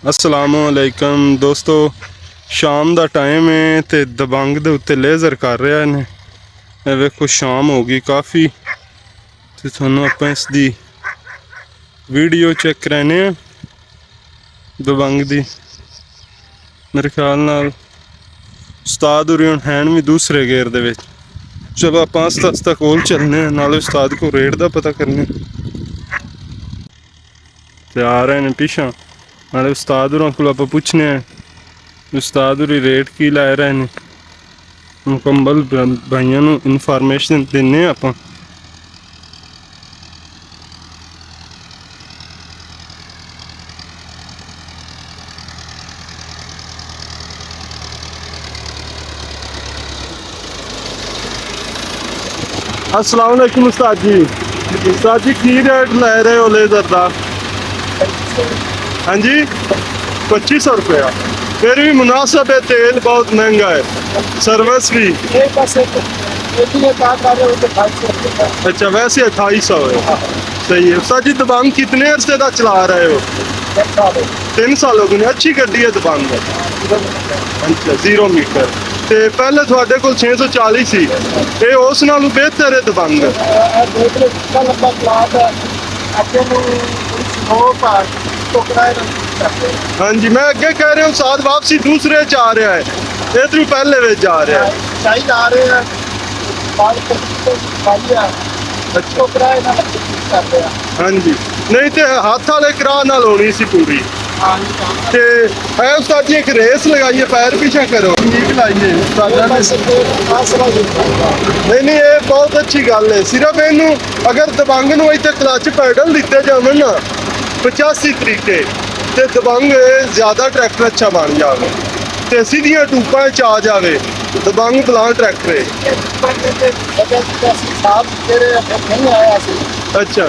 अस्सलामुअलैकुम दोस्तों, शाम का टाइम है तो दबंग के उत्ते लेज़र कर रहे ने। ये वेखो शाम हो गई काफ़ी, तो थानू आप इसकी वीडियो चेक कराने दबंग दी। मेरे ख्याल नाल उस्ताद होरी हुण हैन भी दूसरे गेयर दे विच। चलो आप आस्ता आस्ता कोल चलने, नाले उस्ताद को रेट का पता करने। ते आ रहे हैं पिछा, नाले उस्ताद होरां कोल आपां पुछने उस्ताद होरी रेट की लै रहे हैं। मुकम्मल भाइयों नू इनफॉर्मेशन देने आपां। अस्सलाम वालेकुम उस्ताद जी। उस्ताद जी की रेट लै रहे हो लेज़र का? हाँ जी, 2500 रुपया। फिर भी मुनासिब है, तेल बहुत महंगा है, सर्विस भी। अच्छा, वैसे 2800 है, सही है। उस्ताद जी दबंग कितने अरसे का चला रहे हो? 3 साल हो गए। अच्छी गड्डी है दबंग। अच्छा, 0 मीटर। तो पहले थोड़े को 640 सी, ये उस नालों बेहतर है दबंग। हाँ जी, मैं अगे कह रहा हूँ साथ वापसी दूसरे च आ रहा है, इधर पहले वे जा रहा है। हाँ जी, नहीं तो हाथ वाले किराए नाल होनी सी पूरी। उस्ताद जी एक रेस लगाइए, पैर पीछे करो, ठीक लाइए। नहीं, ये बहुत अच्छी गल है। सिर्फ इनू अगर दबंग नू इतने क्लच पैडल दिते जावन ना 85 तरीके, तो दबंग ज्यादा ट्रैक्टर अच्छा बन जाए, तो सीधियां टूपा च आ जाए। दबंग बला ट्रैक्टर अच्छा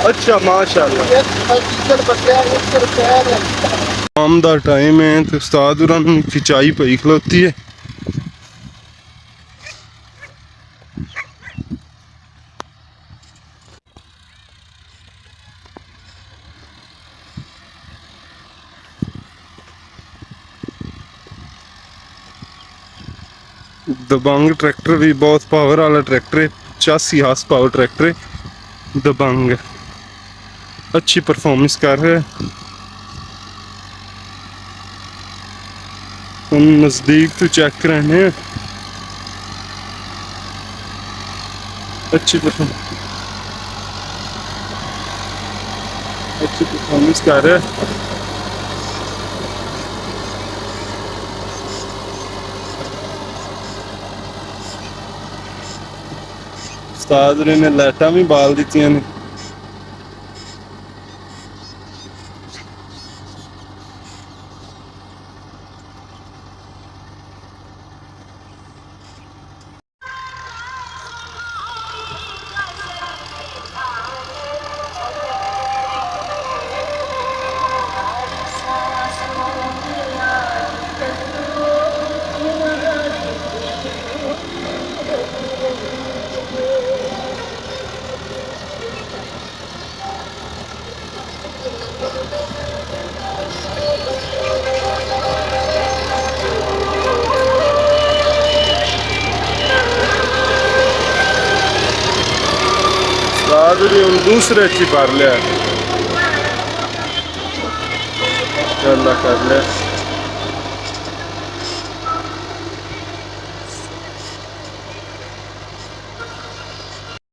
अच्छा, माशाअल्लाह। शाम का टाइम है तो उस्ताद होरां नू खिंचाई पई खलोती है। दबंग ट्रैक्टर भी बहुत पावर वाला ट्रैक्टर है, 85 हार्स पावर ट्रैक्टर है दबंग, अच्छी परफॉर्मेंस कर रहा है। हम नज़दीक तो चेक कराने हैं, अच्छी परफॉर्मेंस कर रहा है। उस्ताद ने लाइटां भी बाल दित्तियां ने। हम दूसरे ची कर लिया, कर लिया।